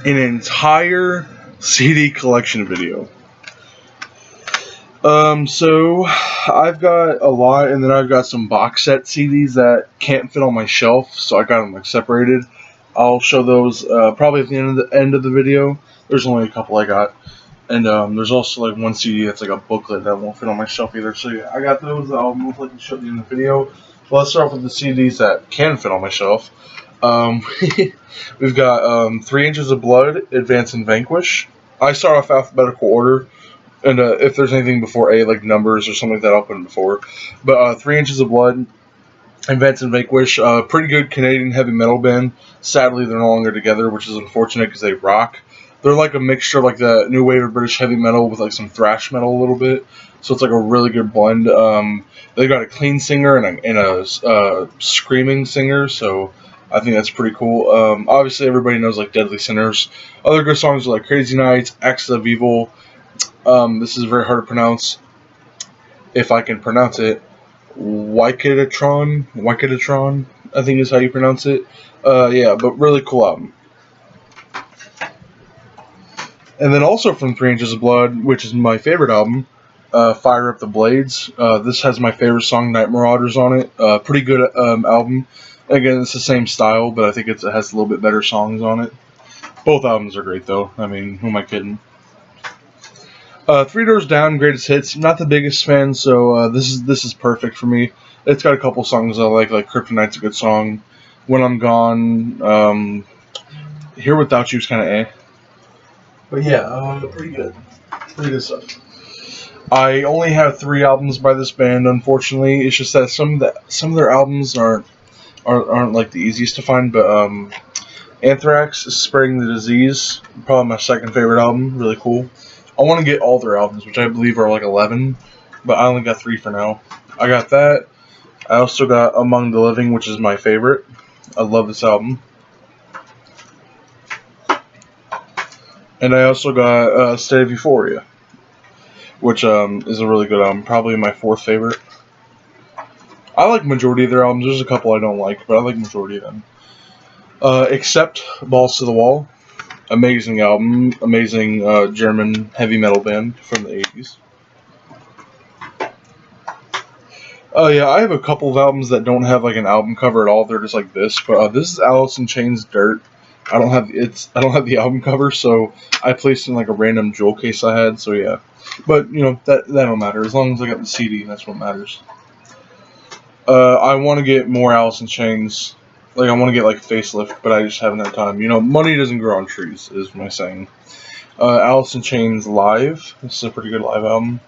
an entire CD collection video. So I've got a lot, and then I've got some box set CDs that can't fit on my shelf, so I got them like separated. I'll show those probably at the end of the video. There's only a couple I got, and there's also like one CD that's like a booklet that won't fit on my shelf either. So yeah, I got those that I'll most likely show you in the video. But let's start off with the CDs that can fit on my shelf. We've got 3 Inches of Blood, Advance and Vanquish. I start off alphabetical order. And if there's anything before A, like numbers or something like that, I'll put them before. But 3 Inches of Blood, Advance and Vanquish, pretty good Canadian heavy metal band. Sadly, they're no longer together, which is unfortunate because they rock. They're like a mixture of like the new wave of British heavy metal with like some thrash metal a little bit. So it's like a really good blend. They've got a clean singer and a screaming singer, so I think that's pretty cool. Obviously, everybody knows like Deadly Sinners. Other good songs are like Crazy Nights, Axis of Evil. This is very hard to pronounce. If I can pronounce it, Wyketatron, I think is how you pronounce it. Yeah, but really cool album. And then also from 3 Inches of Blood, which is my favorite album, Fire Up the Blades. This has my favorite song, Night Marauders, on it. Pretty good album. Again, it's the same style, but I think it has a little bit better songs on it. Both albums are great, though. I mean, who am I kidding? Three Doors Down, Greatest Hits. Not the biggest fan, so this is perfect for me. It's got a couple songs I like Kryptonite's a good song. When I'm Gone, Here Without You's kind of eh. But yeah, pretty good. Pretty good stuff. I only have 3 albums by this band, unfortunately. It's just that some of their albums aren't like the easiest to find, but Anthrax, Spreading the Disease, probably my second favorite album, really cool. I want to get all their albums, which I believe are like 11, but I only got 3 for now. I got that. I also got Among the Living, which is my favorite. I love this album. And I also got State of Euphoria, which is a really good album. Probably my 4th favorite. I like majority of their albums. There's a couple I don't like, but I like majority of them. Except Balls to the Wall. Amazing album. Amazing German heavy metal band from the 80s. Oh yeah, I have a couple of albums that don't have like an album cover at all. They're just like this. But this is Alice in Chains Dirt. I don't have the album cover, so I placed in like a random jewel case I had. So yeah, but you know that don't matter as long as I got the CD. That's what matters. I want to get more Alice in Chains. Like I want to get like Facelift, but I just haven't had time. You know, money doesn't grow on trees, is my saying. Alice in Chains Live. This is a pretty good live album.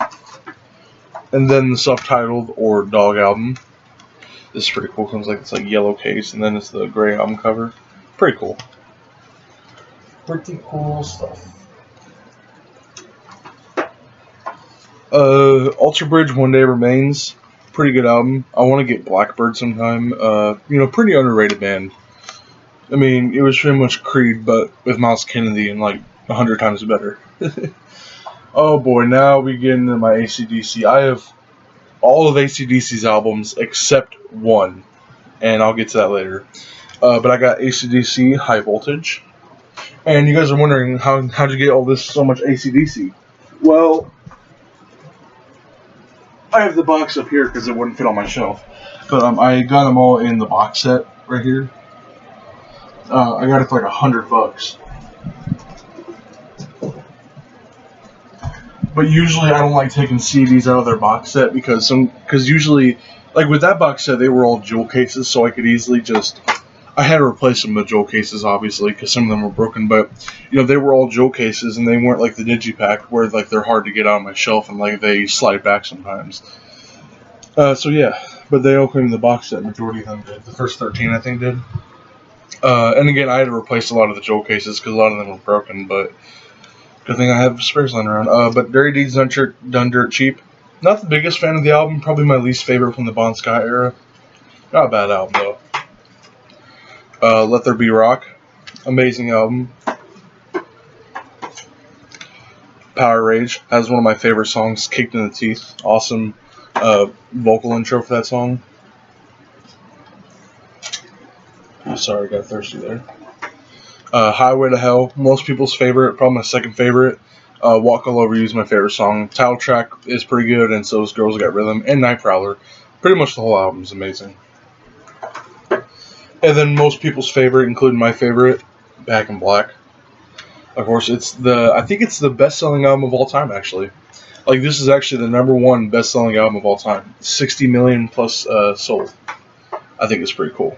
And then the self-titled or Dog album. This is pretty cool. Comes like it's like yellow case, and then it's the gray album cover. Pretty cool. Pretty cool stuff. Alter Bridge One Day Remains. Pretty good album. I want to get Blackbird sometime. You know, pretty underrated band. I mean, it was pretty much Creed, but with Miles Kennedy and like 100 times better. Oh boy, now we get into my AC/DC. I have all of AC/DC's albums except one, and I'll get to that later. But I got AC/DC High Voltage, and you guys are wondering how'd you get all this so much AC/DC? Well, I have the box up here because it wouldn't fit on my shelf, but I got them all in the box set right here. I got it for like $100. But usually I don't like taking CDs out of their box set because usually, like with that box set, they were all jewel cases, so I could easily I had to replace some of the jewel cases, obviously, because some of them were broken, but, you know, they were all jewel cases, and they weren't like the Digipack, where, like, they're hard to get out of my shelf, and, like, they slide back sometimes. So yeah, but they all came in the box set, majority of them did. The first 13, I think, did. And again, I had to replace a lot of the jewel cases, because a lot of them were broken, but good thing I have spares lying around. But Dirty Deeds Done Dirt Cheap. Not the biggest fan of the album. Probably my least favorite from the Bon Scott era. Not a bad album, though. Let There Be Rock. Amazing album. Power Rage has one of my favorite songs, Kicked in the Teeth. Awesome vocal intro for that song. Oh, sorry, I got thirsty there. Highway to Hell, most people's favorite, probably my second favorite. Walk All Over You is my favorite song. Title track is pretty good, and so is Girls Got Rhythm, and Night Prowler. Pretty much the whole album is amazing. And then most people's favorite, including my favorite, Back in Black. Of course, I think it's the best-selling album of all time, actually. Like, this is actually the number one best-selling album of all time. 60 million plus sold. I think it's pretty cool.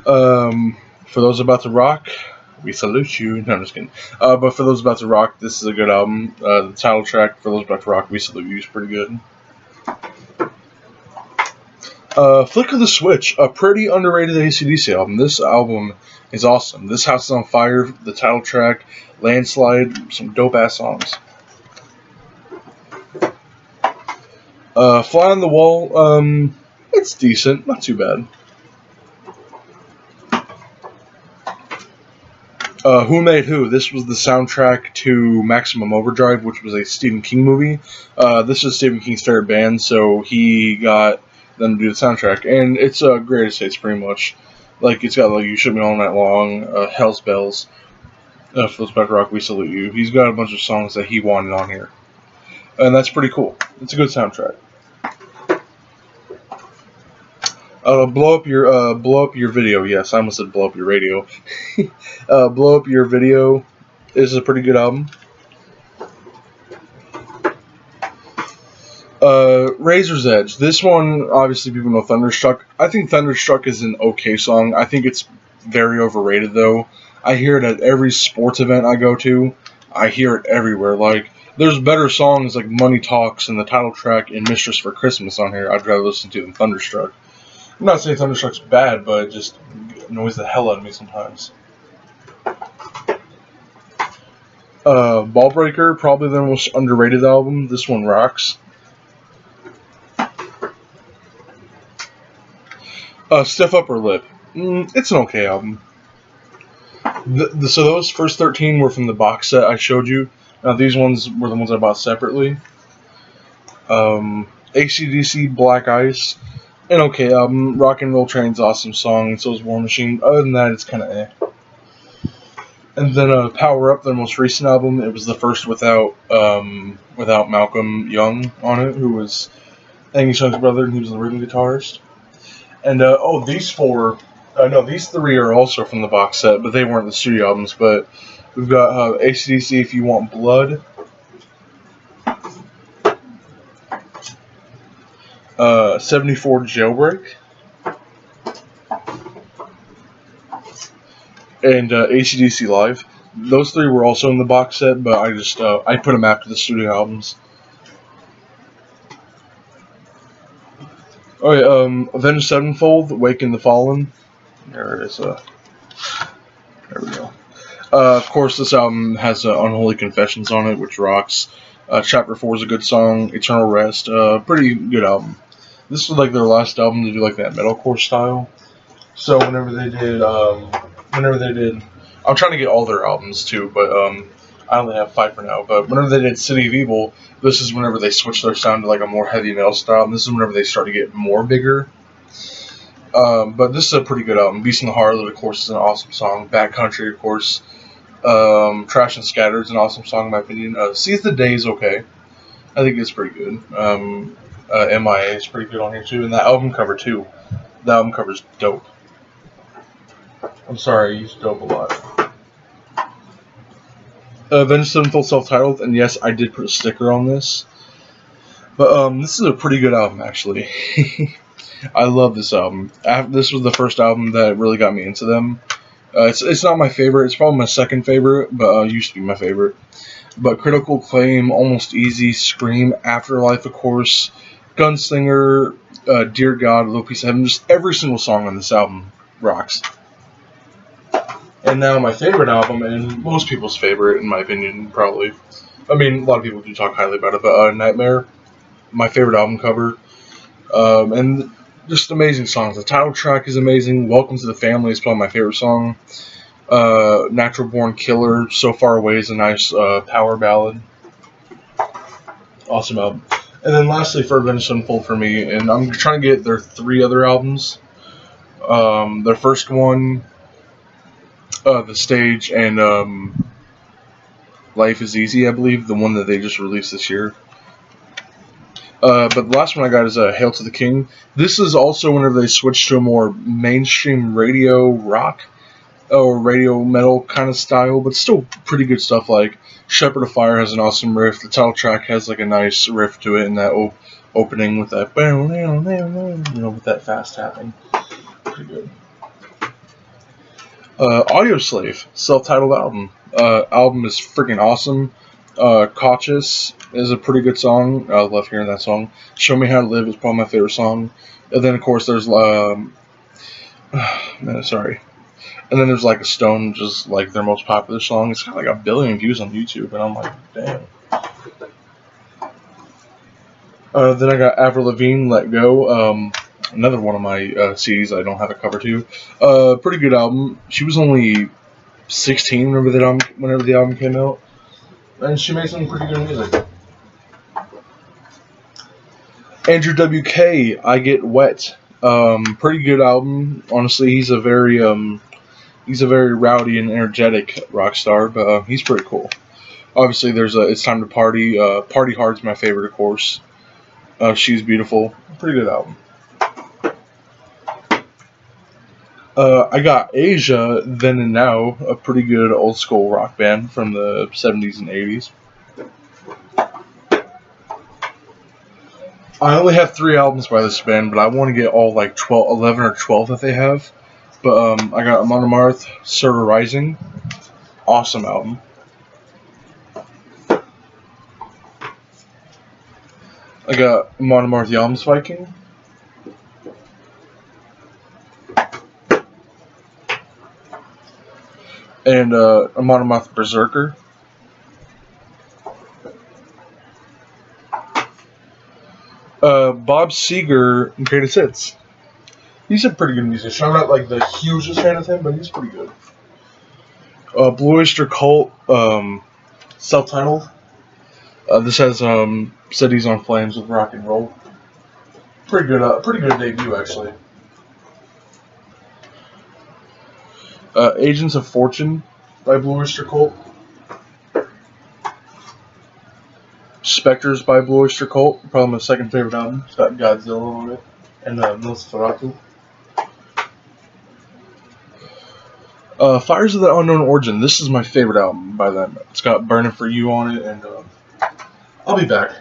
For those about to rock, we salute you. No, I'm just kidding. But for those about to rock, this is a good album. The title track, For Those About to Rock, We Salute You, is pretty good. Flicker the Switch, a pretty underrated AC/DC album. This album is awesome. This House is on Fire, the title track, Landslide, some dope-ass songs. Fly on the Wall, it's decent, not too bad. Who Made Who? This was the soundtrack to Maximum Overdrive, which was a Stephen King movie. This is Stephen King's favorite band, so he got them to do the soundtrack, and it's greatest hits pretty much. Like, it's got like You Shook Me All Night Long, Hell's Bells, For Those About to Rock, We Salute You. He's got a bunch of songs that he wanted on here, and that's pretty cool. It's a good soundtrack. Blow up your video. Yes, I almost said blow up your radio. Blow Up Your Video is a pretty good album. Razor's Edge. This one, obviously, people know Thunderstruck. I think Thunderstruck is an okay song. I think it's very overrated, though. I hear it at every sports event I go to. I hear it everywhere. Like, there's better songs like Money Talks and the title track and Mistress for Christmas on here I'd rather listen to than Thunderstruck. I'm not saying Thunderstruck's bad, but it just annoys the hell out of me sometimes. Ballbreaker, probably the most underrated album. This one rocks. Stiff Upper Lip. It's an okay album. So those first 13 were from the box set I showed you. Now these ones were the ones I bought separately. AC/DC Black Ice. An okay album. Rock and Roll Train's awesome song, and so is War Machine. Other than that, it's kind of eh. And then Power Up, their most recent album. It was the first without Malcolm Young on it, who was Angus Young's brother, and he was the rhythm guitarist. And these three are also from the box set, but they weren't the studio albums. But we've got AC/DC If You Want Blood. 74 Jailbreak, and AC/DC Live. Those three were also in the box set, but I put them after the studio albums. Oh yeah, Avenged Sevenfold, Awaken the Fallen. There it is. There we go. Of course, this album has Unholy Confessions on it, which rocks. Chapter 4 is a good song. Eternal Rest, pretty good album. This was like their last album to do like that metalcore style. So whenever they did, I'm trying to get all their albums too, but I only have 5 for now. But whenever they did City of Evil, this is whenever they switched their sound to like a more heavy metal style, and this is whenever they start to get more bigger. But this is a pretty good album. Beast in the Harlot, of course, is an awesome song. Backcountry, of course. Trash and Scattered is an awesome song in my opinion. Seize the Day is okay. I think it's pretty good. MIA is pretty good on here too, and that album cover too. The album cover's dope. I'm sorry, I use dope a lot. Avenged Sevenfold self-titled, and yes, I did put a sticker on this. But this is a pretty good album, actually. I love this album. This was the first album that really got me into them. It's not my favorite. It's probably my second favorite, but used to be my favorite. But Critical Acclaim, Almost Easy, Scream, Afterlife, of course, Gunslinger, Dear God, Little Piece of Heaven, just every single song on this album rocks. And now my favorite album, and most people's favorite, in my opinion, probably. I mean, a lot of people do talk highly about it, but Nightmare, my favorite album cover. And just amazing songs. The title track is amazing. Welcome to the Family is probably my favorite song. Natural Born Killer, So Far Away is a nice power ballad. Awesome album. And then lastly, for Avenged Sevenfold for me, and I'm trying to get their 3 other albums. Their first one The Stage, and Life is Easy, I believe, the one that they just released this year. But the last one I got is Hail to the King. This is also whenever they switched to a more mainstream radio rock or radio metal kind of style, but still pretty good stuff. Like Shepherd of Fire has an awesome riff. The title track has like a nice riff to it, and that opening with that, with that fast tapping, pretty good. Audioslave, self-titled album. Album is freaking awesome. Cautious is a pretty good song. I love hearing that song. Show Me How to Live is probably my favorite song. And then of course there's sorry. And then there's like a Stone, just like their most popular song. It's got like 1 billion views on YouTube, and I'm like, damn. Then I got Avril Lavigne, Let Go. Another one of my CDs I don't have a cover to. Pretty good album. She was only 16 whenever the album came out, and she made some pretty good music. Andrew WK, I Get Wet. Pretty good album. Honestly, he's a very rowdy and energetic rock star, but he's pretty cool. Obviously, there's It's Time to Party. Party Hard's my favorite, of course. She's Beautiful. Pretty good album. I got Asia, Then and Now, a pretty good old school rock band from the 70s and 80s. I only have 3 albums by this band, but I want to get all like 11 or 12 that they have. But I got Amon Amarth, Server Rising. Awesome album. I got Amon Amarth, Jomsviking. And Amon Amarth, Berserker. Bob Seger, Greatest Hits. He's a pretty good musician. I'm not like the hugest fan of him, but he's pretty good. Blue Oyster Cult, self-titled. This has Cities on Flames with Rock and Roll. Pretty good debut actually. Agents of Fortune by Blue Oyster Cult. Spectres by Blue Oyster Cult, probably my second favorite album. It's got Godzilla on it, and Nosferatu. Fires of the Unknown Origin. This is my favorite album by them. It's got Burning for You on it, and I'll be back.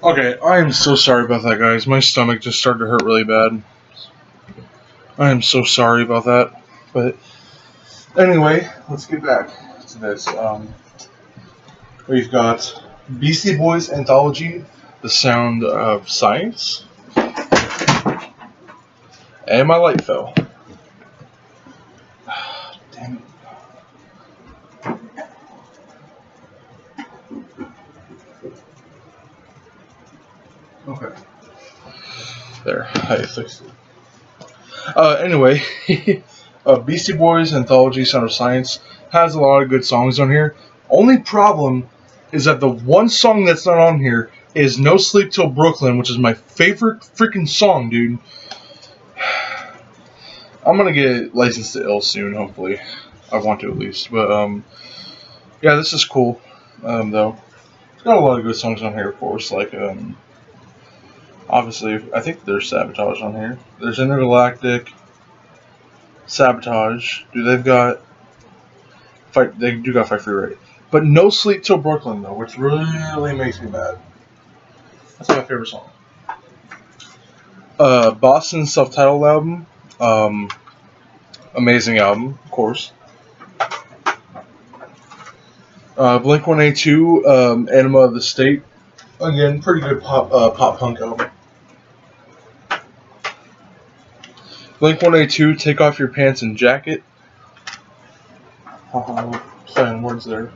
Okay, I am so sorry about that, guys. My stomach just started to hurt really bad. I am so sorry about that. But anyway, let's get back to this. We've got Beastie Boys Anthology, The Sound of Science, and my light fell. Damn it. Okay. There, I fixed it. Anyway, Beastie Boys Anthology Sound of Science has a lot of good songs on here. Only problem is that the one song that's not on here is No Sleep Till Brooklyn, which is my favorite freaking song, dude. I'm gonna get Licensed to Ill soon, hopefully. I want to at least. But, yeah, this is cool, though. It's got a lot of good songs on here, of course, like, obviously, I think there's Sabotage on here. There's Intergalactic, Sabotage. Dude, they've got Fight. They do got Fight for Your Right, but No Sleep Till Brooklyn though, which really makes me mad. That's my favorite song. Boston's self-titled album, amazing album, of course. Blink 182, Anima of the State, again, pretty good pop punk album. Blink 182, Take Off Your Pants and Jacket. Playing words there.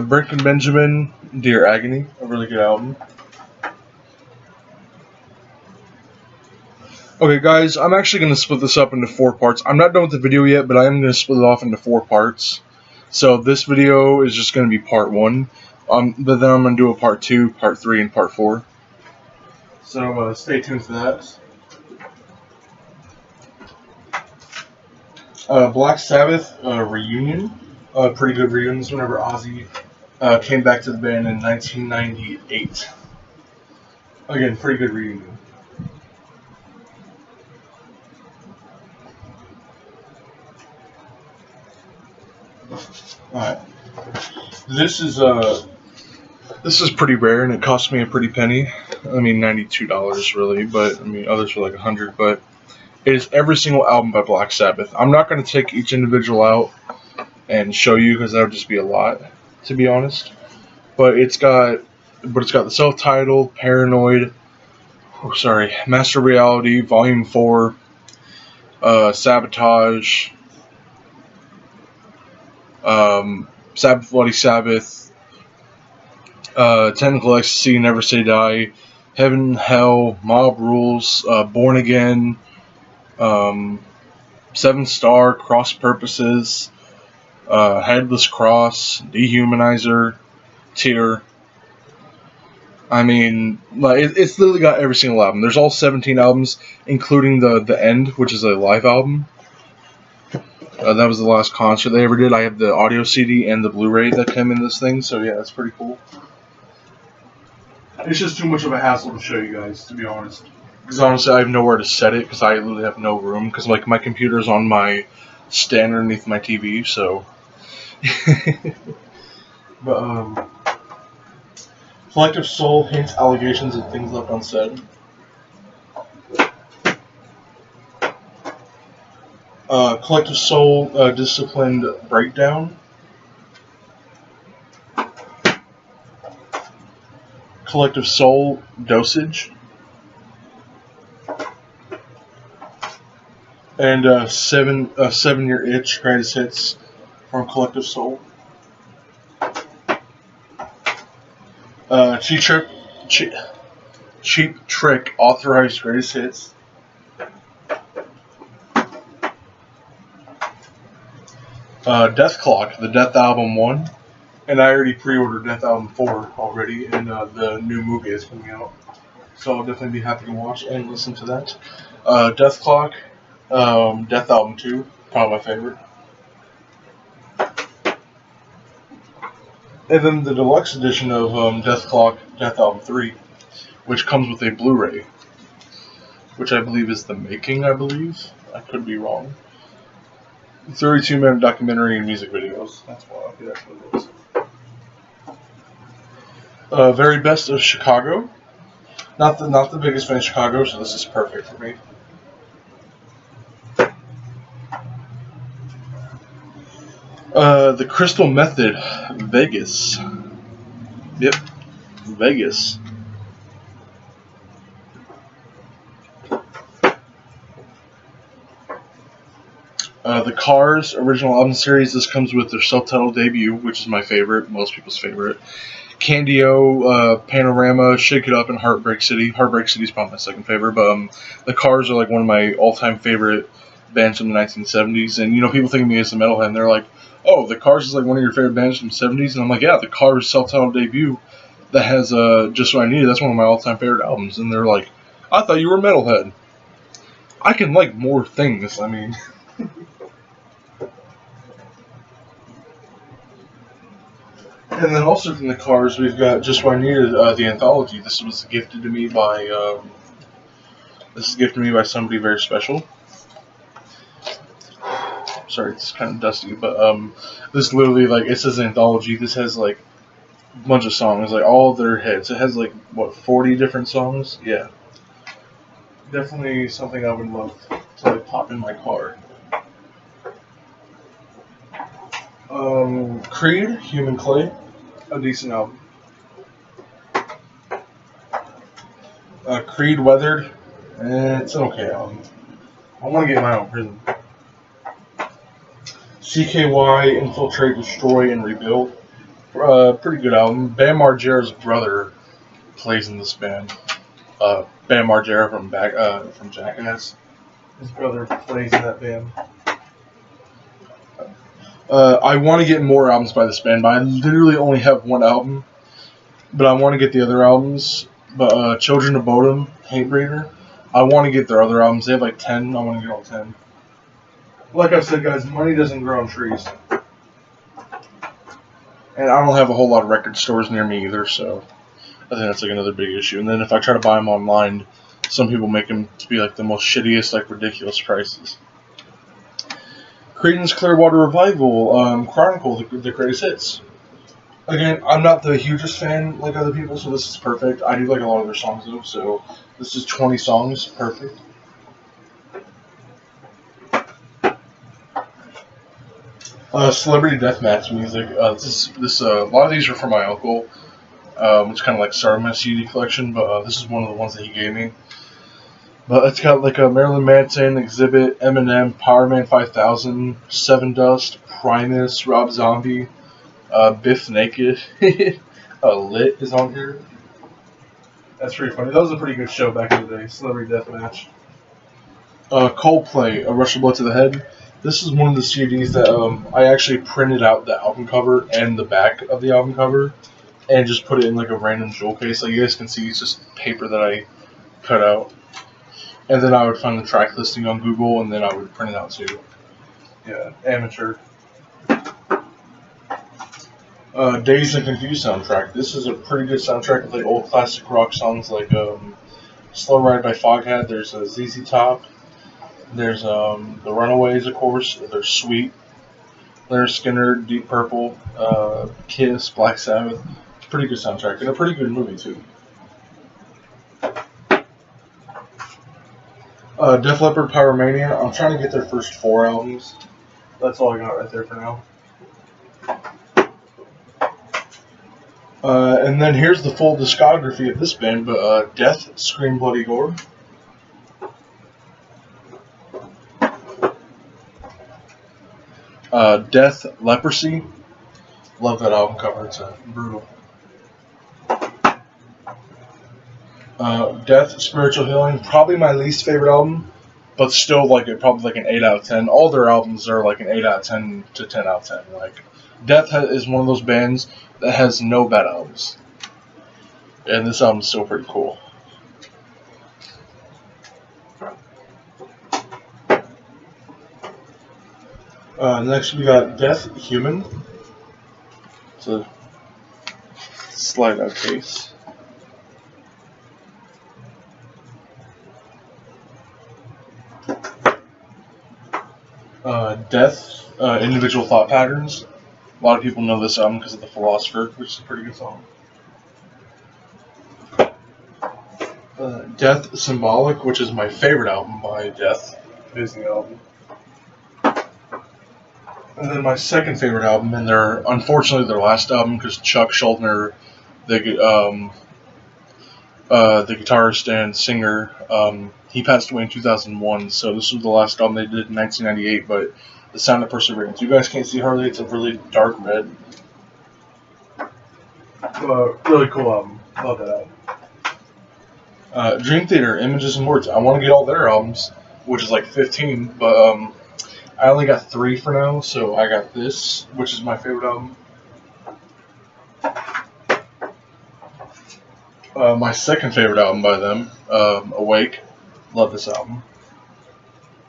Breaking Benjamin, Dear Agony, a really good album. Okay, guys, I'm actually going to split this up into 4 parts. I'm not done with the video yet, but I am going to split it off into 4 parts. So this video is just going to be part 1, but then I'm going to do a part 2, part 3, and part 4. So stay tuned for that. Black Sabbath reunion, pretty good reunions whenever Ozzy came back to the band in 1998. Again, pretty good reunion. Alright. This is pretty rare, and it cost me a pretty penny. I mean, $92 really, but I mean, others were like $100. But it is every single album by Black Sabbath. I'm not going to take each individual out and show you because that would just be a lot, to be honest. But it's got the self-titled, Paranoid, Master Reality, Volume 4, Sabotage, Sabbath Bloody Sabbath, Technical Ecstasy, Never Say Die, Heaven, Hell, Mob Rules, Born Again, 7 Star, Cross Purposes, Headless Cross, Dehumanizer, Tear. I mean, like it's literally got every single album. There's all 17 albums, including the End, which is a live album. That was the last concert they ever did. I have the audio CD and the Blu-ray that came in this thing, so yeah, that's pretty cool. It's just too much of a hassle to show you guys, to be honest. Because honestly, I have nowhere to set it because I literally have no room. Because like my computer's on my stand underneath my TV, so. But Collective Soul hints allegations and things left unsaid. Collective Soul Disciplined Breakdown. Collective Soul Dosage. And 7 Year Itch Greatest Hits from Collective Soul. Cheap Trick Authorized Greatest Hits. Death Clock, the Death Album 1. And I already pre-ordered Death Album 4 already, and the new movie is coming out. So I'll definitely be happy to watch and listen to that. Death Clock, Death Album 2, probably my favorite. And then the deluxe edition of Death Clock, Death Album 3, which comes with a Blu-ray, which I believe is The Making, I believe. I could be wrong. 32-minute documentary and music videos. That's what it actually is. Very Best of Chicago. Not the biggest fan of Chicago, so this is perfect for me. The Crystal Method, Vegas. Yep, Vegas. The Cars original album series. This comes with their self-titled debut, which is my favorite, most people's favorite. Candy-O, Panorama, Shake It Up, and Heartbreak City. Heartbreak City is probably my second favorite, but the Cars are like one of my all-time favorite bands from the 1970s. And people think of me as a metalhead, and they're like, "Oh, the Cars is like one of your favorite bands from the 70s," and I'm like, "Yeah, the Cars self-titled debut that has Just What I Needed. That's one of my all-time favorite albums." And they're like, "I thought you were a metalhead." I can like more things. I mean. And then also from the Cars, we've got Just What I Needed, the anthology. This is gifted to me by somebody very special. Sorry, it's kind of dusty, but this literally it says anthology. This has like a bunch of songs, like all of their hits. It has 40 different songs. Yeah, definitely something I would love to pop in my car. Creed, Human Clay, a decent album. Creed, Weathered, it's an okay album. I want to get my own prison. CKY, Infiltrate, Destroy, and Rebuild. Pretty good album. Bam Margera's brother plays in this band. Bam Margera from Jackass. His brother plays in that band. I want to get more albums by this band, but I literally only have one album. But I want to get the other albums. But Children of Bodom, Hatebreeder, I want to get their other albums. They have like 10. I want to get all 10. Like I said, guys, money doesn't grow on trees. And I don't have a whole lot of record stores near me either, so I think that's like another big issue. And then if I try to buy them online, some people make them to be like the most shittiest, like ridiculous prices. Creedence Clearwater Revival, Chronicle, the greatest hits. Again, I'm not the hugest fan like other people, so this is perfect. I do like a lot of their songs though, so this is 20 songs, perfect. Celebrity Deathmatch music. A lot of these are from my uncle. It's kind of like started my CD collection, but this is one of the ones that he gave me. But it's got like a Marilyn Manson, Exhibit, Eminem, Powerman 5000, Seven Dust, Primus, Rob Zombie, Biff Naked, Lit is on here. That's pretty funny. That was a pretty good show back in the day. Celebrity Deathmatch. Coldplay, A Rush of Blood to the Head. This is one of the CDs that I actually printed out the album cover and the back of the album cover and just put it in like a random jewel case. Like you guys can see, it's just paper that I cut out. And then I would find the track listing on Google and then I would print it out too. Yeah, amateur. Dazed and Confused soundtrack. This is a pretty good soundtrack with like old classic rock songs like Slow Ride by Foghat. There's ZZ Top. There's the Runaways, of course. There's Sweet. Leonard Skinner, Deep Purple, Kiss, Black Sabbath. Pretty good soundtrack and a pretty good movie too. Def Leppard, Pyromania. I'm trying to get their first 4 albums. That's all I got right there for now. And then here's the full discography of this band, but Death, Scream, Bloody Gore. Death, Leprosy. Love that album cover, it's brutal. Death, Spiritual Healing, probably my least favorite album, but still probably like an 8 out of 10. All their albums are like an 8 out of 10 to 10 out of 10. Like, Death is one of those bands that has no bad albums. And this album's still pretty cool. Next we got Death, Human. It's a slide out case. Death, Individual Thought Patterns. A lot of people know this album because of The Philosopher, which is a pretty good song. Death Symbolic, which is my favorite album by Death. Amazing album. And then my second favorite album, and unfortunately their last album, because Chuck Schuldiner, the guitarist and singer, he passed away in 2001. So this was the last album they did in 1998. But The Sound of Perseverance. You guys can't see Harley. It's a really dark red. Really cool album. Love that album. Dream Theater, Images and Words. I want to get all their albums, which is like 15, but I only got 3 for now, so I got this, which is my favorite album. My second favorite album by them, Awake. Love this album.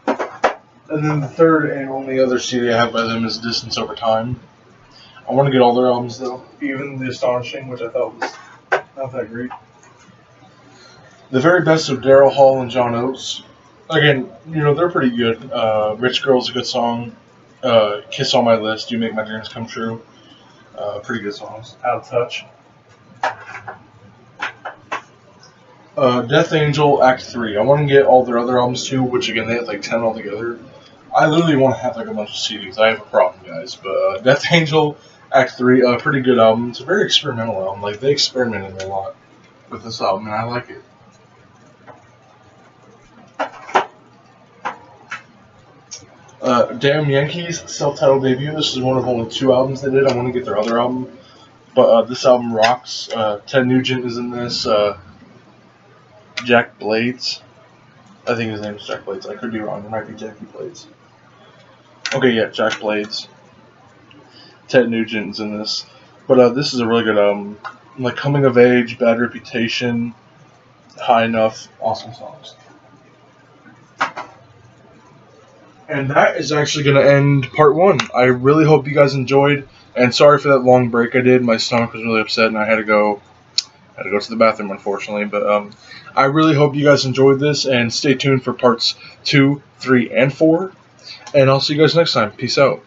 And then the third and only other CD I have by them is Distance Over Time. I want to get all their albums though, even The Astonishing, which I thought was not that great. The Very Best of Daryl Hall and John Oates. Again, they're pretty good. Rich Girl's a good song. Kiss on My List, You Make My Dreams Come True. Pretty good songs. Out of Touch. Death Angel Act 3. I want to get all their other albums too, which again, they have like 10 altogether. I literally want to have like a bunch of CDs. I have a problem, guys. But Death Angel Act 3, pretty good album. It's a very experimental album. Like, they experimented a lot with this album, and I like it. Damn Yankees, self-titled debut. This is one of only 2 albums they did. I want to get their other album. But this album rocks. Ted Nugent is in this. Jack Blades. I think his name is Jack Blades. I could be wrong. It might be Jackie Blades. Okay, yeah, Jack Blades. Ted Nugent's in this. But this is a really good like Coming of Age, Bad Reputation, High Enough, awesome songs. And that is actually going to end part 1. I really hope you guys enjoyed, and sorry for that long break I did. My stomach was really upset, and I had to go to the bathroom, unfortunately. But I really hope you guys enjoyed this, and stay tuned for parts 2, 3, and 4. And I'll see you guys next time. Peace out.